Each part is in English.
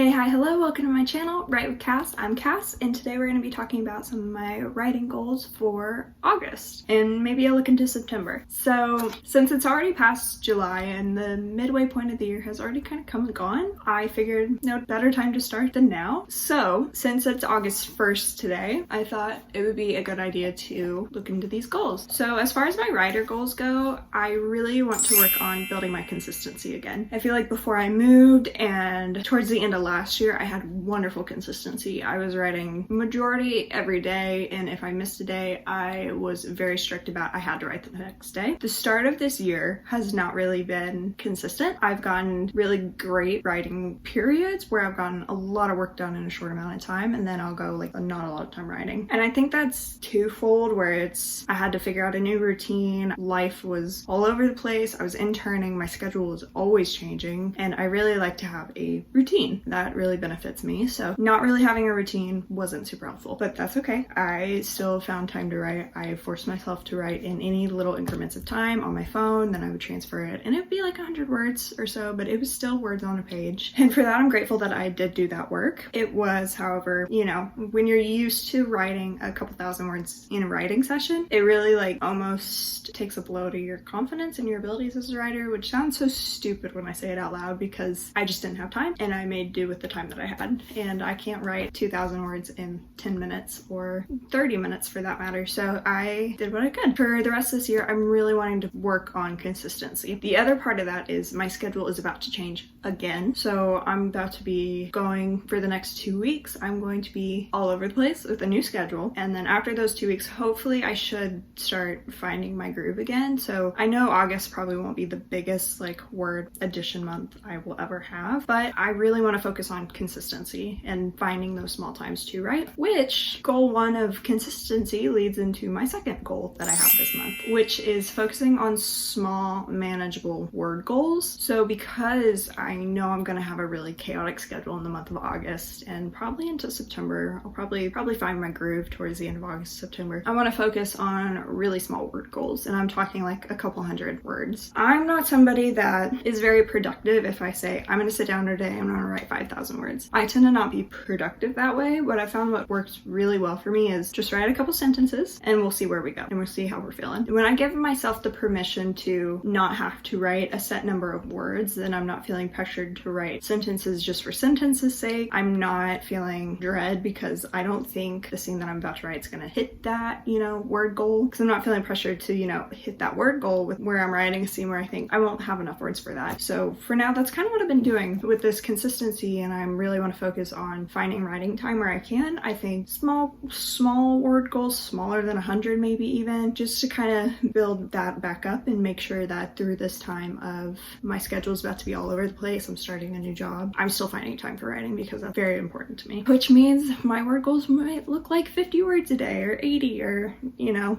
Hey, hi, hello, welcome to my channel, Write with Cass. I'm Cass, and today we're going to be talking about some of my writing goals for August, and maybe a look into September. So, since it's already past July and the midway point of the year has already kind of come and gone, I figured no better time to start than now. So, since it's August 1st today, I thought it would be a good idea to look into these goals. So, as far as my writer goals go, I really want to work on building my consistency again. I feel like before I moved and towards the end of last year, I had wonderful consistency. I was writing majority every day, and if I missed a day, I was very strict about I had to write the next day. The start of this year has not really been consistent. I've gotten really great writing periods where I've gotten a lot of work done in a short amount of time, and then I'll go like not a lot of time writing. And I think that's twofold, where it's I had to figure out a new routine. Life was all over the place. I was interning. My schedule was always changing, and I really like to have a routine. That really benefits me. So not really having a routine wasn't super helpful, but that's okay. I still found time to write. I forced myself to write in any little increments of time on my phone. Then I would transfer it, and it'd be like 100 words or so, but it was still words on a page. And for that, I'm grateful that I did do that work. It was, however, you know, when you're used to writing a couple thousand words in a writing session, it really like almost takes a blow to your confidence and your abilities as a writer, which sounds so stupid when I say it out loud because I just didn't have time and I made do with the time that I had, and I can't write 2,000 words in 10 minutes or 30 minutes for that matter. So I did what I could. For the rest of this year, I'm really wanting to work on consistency. The other part of that is my schedule is about to change again. So I'm about to be going for the next 2 weeks. I'm going to be all over the place with a new schedule. And then after those 2 weeks, hopefully I should start finding my groove again. So I know August probably won't be the biggest like word addition month I will ever have, but I really want to focus on consistency and finding those small times to write, which goal one of consistency leads into my second goal that I have this month, which is focusing on small, manageable word goals. So because I know I'm going to have a really chaotic schedule in the month of August and probably into September, I'll probably find my groove towards the end of August, September. I want to focus on really small word goals, and I'm talking like a couple hundred words. I'm not somebody that is very productive if I say I'm going to sit down today and I'm going to write 5,000 words. I tend to not be productive that way. What I found what works really well for me is just write a couple sentences and we'll see where we go and we'll see how we're feeling. When I give myself the permission to not have to write a set number of words, then I'm not feeling pressured to write sentences just for sentences' sake. I'm not feeling dread because I don't think the scene that I'm about to write is going to hit that, word goal, because I'm not feeling pressured to, hit that word goal with where I'm writing a scene where I think I won't have enough words for that. So for now, that's kind of what I've been doing with this consistency, and I really want to focus on finding writing time where I can. I think small word goals, smaller than 100 maybe even, just to kind of build that back up and make sure that through this time of my schedule is about to be all over the place, I'm starting a new job, I'm still finding time for writing because that's very important to me. Which means my word goals might look like 50 words a day or 80 or,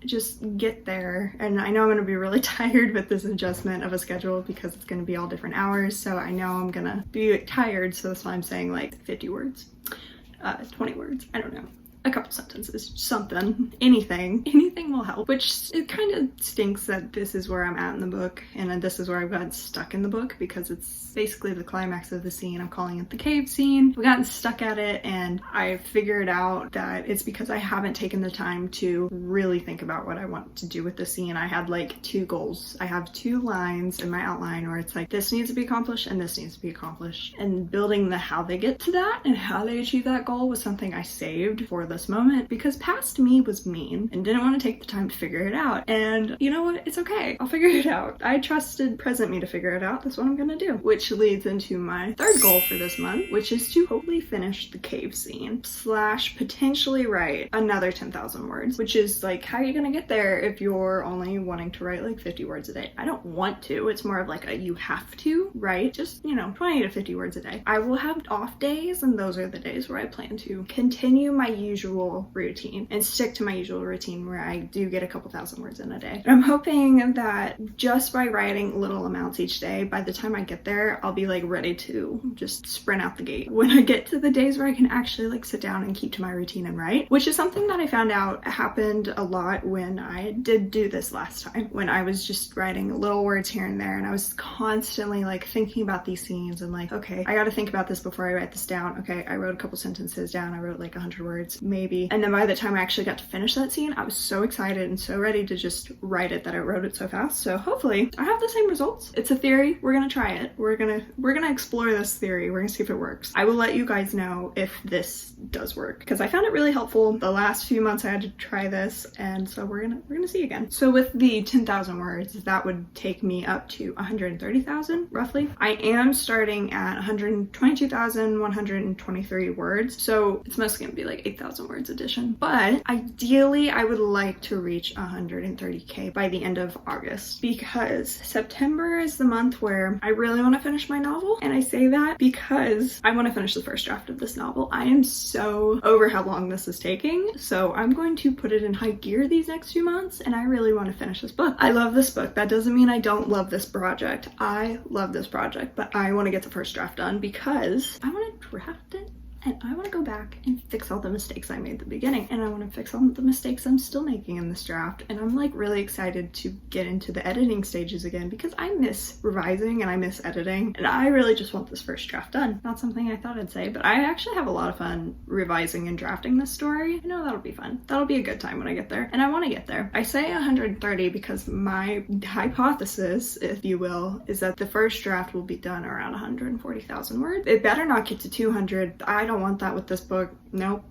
just get there. And I know I'm going to be really tired with this adjustment of a schedule because it's going to be all different hours. So I know I'm going to be tired. So that's why I'm saying like 50 words, 20 words, I don't know. A couple sentences, something, anything will help, which it kind of stinks that this is where I'm at in the book and this is where I've gotten stuck in the book because it's basically the climax of the scene. I'm calling it the cave scene. I've gotten stuck at it and I figured out that it's because I haven't taken the time to really think about what I want to do with the scene. I had like two goals. I have 2 lines in my outline where it's like this needs to be accomplished and this needs to be accomplished, and building the how they get to that and how they achieve that goal was something I saved for this moment because past me was mean and didn't want to take the time to figure it out. And you know what? It's okay. I'll figure it out. I trusted present me to figure it out. That's what I'm gonna do. Which leads into my third goal for this month, which is to hopefully finish the cave scene / potentially write another 10,000 words, which is like, how are you gonna get there if you're only wanting to write like 50 words a day? I don't want to. It's more of like a you have to write just, 20 to 50 words a day. I will have off days, and those are the days where I plan to continue my usual usual routine and stick to my usual routine where I do get a couple thousand words in a day. I'm hoping that just by writing little amounts each day, by the time I get there, I'll be like ready to just sprint out the gate. When I get to the days where I can actually like sit down and keep to my routine and write, which is something that I found out happened a lot when I did do this last time, when I was just writing little words here and there, and I was constantly like thinking about these scenes and like, okay, I gotta think about this before I write this down. Okay, I wrote a couple sentences down, I wrote like 100 words maybe, and then by the time I actually got to finish that scene, I was so excited and so ready to just write it that I wrote it so fast. So hopefully I have the same results. It's a theory, we're gonna try it, we're gonna explore this theory, we're gonna see if it works. I will let you guys know if this does work, because I found it really helpful the last few months I had to try this, and so we're gonna see again. So with the 10,000 words, that would take me up to 130,000 roughly. I am starting at 122,123 words, so it's mostly gonna be like 8,000 words addition, but ideally I would like to reach 130k by the end of August, because September is the month where I really want to finish my novel, and I say that because I want to finish the first draft of this novel. I am so over how long this is taking, so I'm going to put it in high gear these next few months, and I really want to finish this book. I love this book. That doesn't mean I don't love this project. I love this project, but I want to get the first draft done because I want to draft it and I want to go back and fix all the mistakes I made at the beginning, and I want to fix all the mistakes I'm still making in this draft. And I'm like really excited to get into the editing stages again, because I miss revising and I miss editing, and I really just want this first draft done. Not something I thought I'd say, but I actually have a lot of fun revising and drafting this story. I know that'll be fun. That'll be a good time when I get there, and I want to get there. I say 130 because my hypothesis, if you will, is that the first draft will be done around 140,000 words. It better not get to 200. I don't want that with this book. Nope,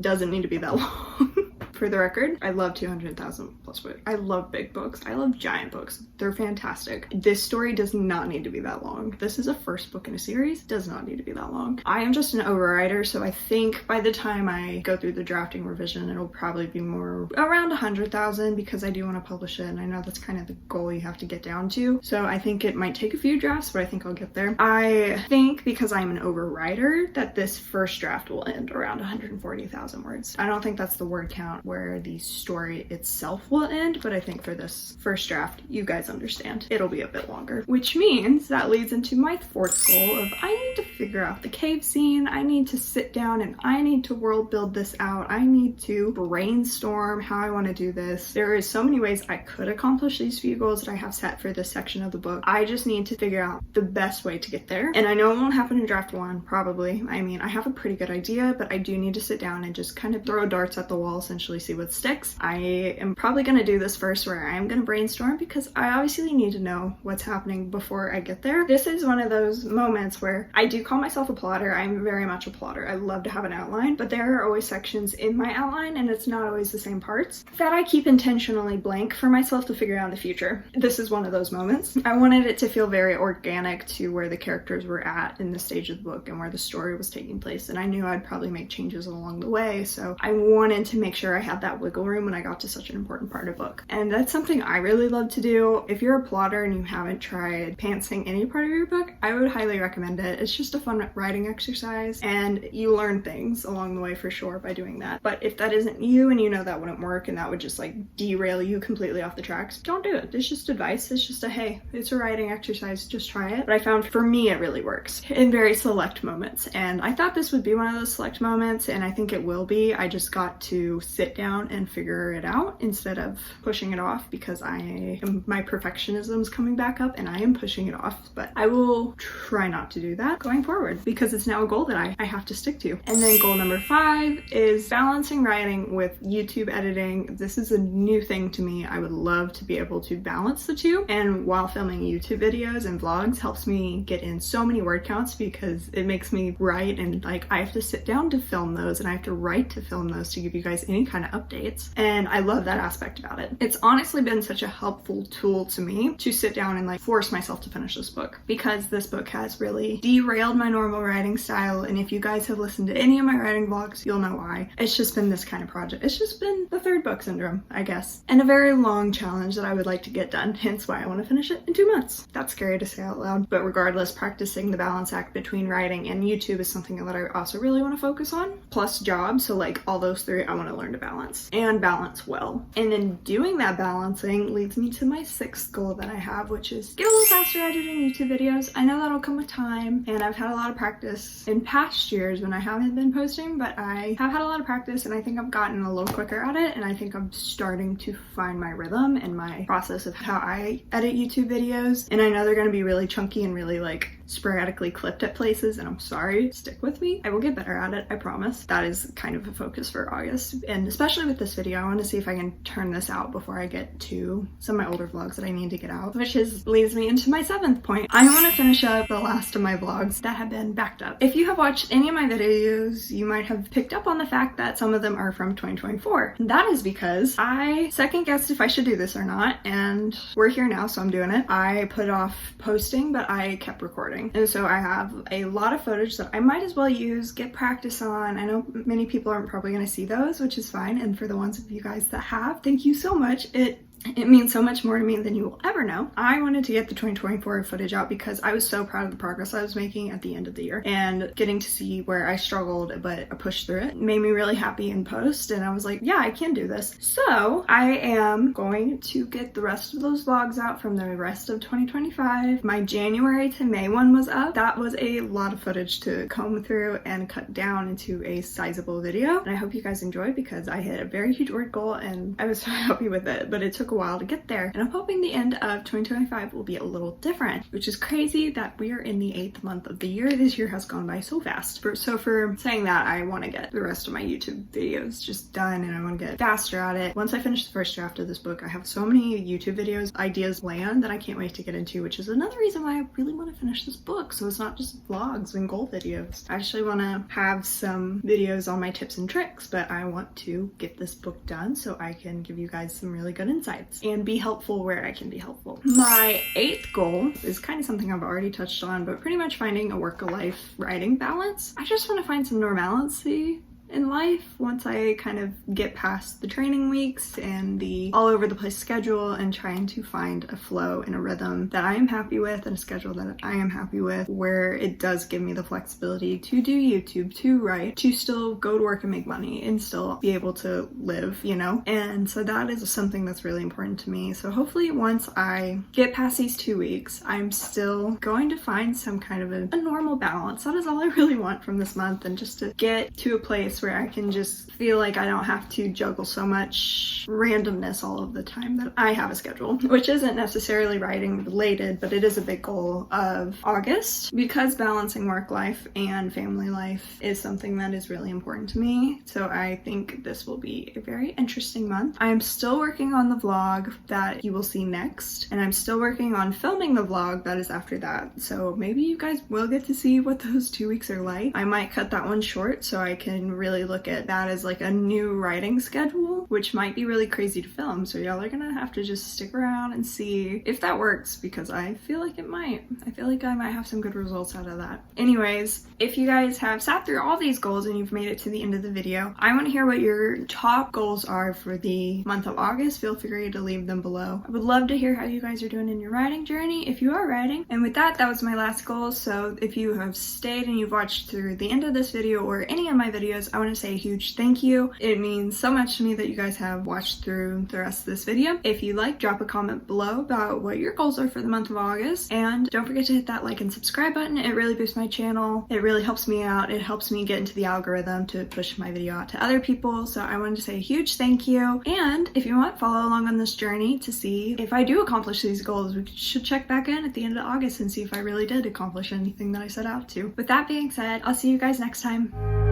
doesn't need to be that long. For the record, I love 200,000 plus words. I love big books. I love giant books. They're fantastic. This story does not need to be that long. This is a first book in a series. It does not need to be that long. I am just an overwriter, so I think by the time I go through the drafting revision, it'll probably be more around 100,000, because I do want to publish it, and I know that's kind of the goal you have to get down to. So I think it might take a few drafts, but I think I'll get there. I think because I'm an overwriter that this first draft will end around 140,000 words. I don't think that's the word count where the story itself will end, but I think for this first draft, you guys understand, it'll be a bit longer. Which means that leads into my fourth goal of I need to figure out the cave scene. I need to sit down and I need to world build this out. I need to brainstorm how I want to do this. There is so many ways I could accomplish these few goals that I have set for this section of the book. I just need to figure out the best way to get there. And I know it won't happen in draft one, probably. I mean, I have a pretty good idea, but I do need to sit down and just kind of throw darts at the wall, essentially see what sticks. I am probably going to do this first where I am going to brainstorm, because I obviously need to know what's happening before I get there. This is one of those moments where I do call myself a plotter. I'm very much a plotter. I love to have an outline, but there are always sections in my outline, and it's not always the same parts, that I keep intentionally blank for myself to figure out in the future. This is one of those moments. I wanted it to feel very organic to where the characters were at in the stage of the book and where the story was taking place, and I knew I'd probably make changes along the way, so I wanted to make sure I had that wiggle room when I got to such an important part of the book. And that's something I really love to do. If you're a plotter and you haven't tried pantsing any part of your book, I would highly recommend it. It's just a fun writing exercise, and you learn things along the way for sure by doing that. But if that isn't you and you know that wouldn't work and that would just like derail you completely off the tracks, don't do it. It's just advice. It's just a, hey, it's a writing exercise, just try it. But I found for me it really works in very select moments, and I thought this would be one of those select moments, and I think it will be. I just got to sit down and figure it out instead of pushing it off, because my perfectionism's coming back up and I am pushing it off. But I will try not to do that going forward, because it's now a goal that I have to stick to. And then goal number 5 is balancing writing with YouTube editing. This is a new thing to me. I would love to be able to balance the two, and while filming YouTube videos and vlogs helps me get in so many word counts, because it makes me write, and like I have to sit down to film those and I have to write to film those to give you guys any kind kind of updates, and I love that aspect about it. It's honestly been such a helpful tool to me to sit down and like force myself to finish this book, because this book has really derailed my normal writing style, and if you guys have listened to any of my writing vlogs, you'll know why. It's just been this kind of project. It's just been the third book syndrome, I guess, and a very long challenge that I would like to get done, hence why I want to finish it in 2 months. That's scary to say out loud, but regardless, practicing the balance act between writing and YouTube is something that I also really want to focus on, plus job. So like all those three I want to learn to balance, and balance well. And in doing that balancing leads me to my 6th goal that I have, which is get a little faster at editing YouTube videos. I know that'll come with time, and I've had a lot of practice in past years when I haven't been posting, but I have had a lot of practice, and I think I've gotten a little quicker at it, and I think I'm starting to find my rhythm and my process of how I edit YouTube videos. And I know they're going to be really chunky and really like sporadically clipped at places, and I'm sorry, stick with me. I will get better at it, I promise. That is kind of a focus for August, and especially with this video, I want to see if I can turn this out before I get to some of my older vlogs that I need to get out, which leads me into my 7th point. I want to finish up the last of my vlogs that have been backed up. If you have watched any of my videos, you might have picked up on the fact that some of them are from 2024. That is because I second guessed if I should do this or not, and we're here now, so I'm doing it. I put off posting, but I kept recording. And so I have a lot of footage that I might as well use, get practice on. I know many people aren't probably going to see those, which is fine. And for the ones of you guys that have, thank you so much. It means so much more to me than you will ever know. I wanted to get the 2024 footage out because I was so proud of the progress I was making at the end of the year, and getting to see where I struggled but I pushed through it made me really happy in post, and I was like, yeah, I can do this. So I am going to get the rest of those vlogs out from the rest of 2025. My January to May one was up. That was a lot of footage to comb through and cut down into a sizable video, and I hope you guys enjoy, because I hit a very huge word goal and I was so happy with it, but it took a while to get there, and I'm hoping the end of 2025 will be a little different, which is crazy that we are in the 8th month of the year. This year has gone by so fast. So for saying that, I want to get the rest of my YouTube videos just done, and I want to get faster at it. Once I finish the first draft of this book, I have so many YouTube videos ideas planned that I can't wait to get into, which is another reason why I really want to finish this book, so it's not just vlogs and goal videos. I actually want to have some videos on my tips and tricks, but I want to get this book done so I can give you guys some really good insights and be helpful where I can be helpful. My 8th goal is kind of something I've already touched on, but pretty much finding a work-life writing balance. I just want to find some normalcy in life once I kind of get past the training weeks and the all over the place schedule, and trying to find a flow and a rhythm that I am happy with, and a schedule that I am happy with, where it does give me the flexibility to do YouTube, to write, to still go to work and make money and still be able to live, you know? And so that is something that's really important to me. So hopefully once I get past these 2 weeks, I'm still going to find some kind of a normal balance. That is all I really want from this month, and just to get to a place where I can just feel like I don't have to juggle so much randomness all of the time, that I have a schedule, which isn't necessarily writing related, but it is a big goal of August, because balancing work life and family life is something that is really important to me. So I think this will be a very interesting month. I am still working on the vlog that you will see next, and I'm still working on filming the vlog that is after that. So maybe you guys will get to see what those 2 weeks are like. I might cut that one short so I can really look at that as like a new writing schedule, which might be really crazy to film. So y'all are gonna have to just stick around and see if that works, because I feel like it might. I feel like I might have some good results out of that. Anyways, if you guys have sat through all these goals and you've made it to the end of the video, I want to hear what your top goals are for the month of August. Feel free to leave them below. I would love to hear how you guys are doing in your writing journey, if you are writing. And with that, that was my last goal. So if you have stayed and you've watched through the end of this video or any of my videos, I want to say a huge thank you. It means so much to me that you guys have watched through the rest of this video. If you like, drop a comment below about what your goals are for the month of August, and don't forget to hit that like and subscribe button. It really boosts my channel. It really helps me out. It helps me get into the algorithm to push my video out to other people. So I wanted to say a huge thank you, and if you want, follow along on this journey to see if I do accomplish these goals. We should check back in at the end of August and see if I really did accomplish anything that I set out to. With that being said, I'll see you guys next time.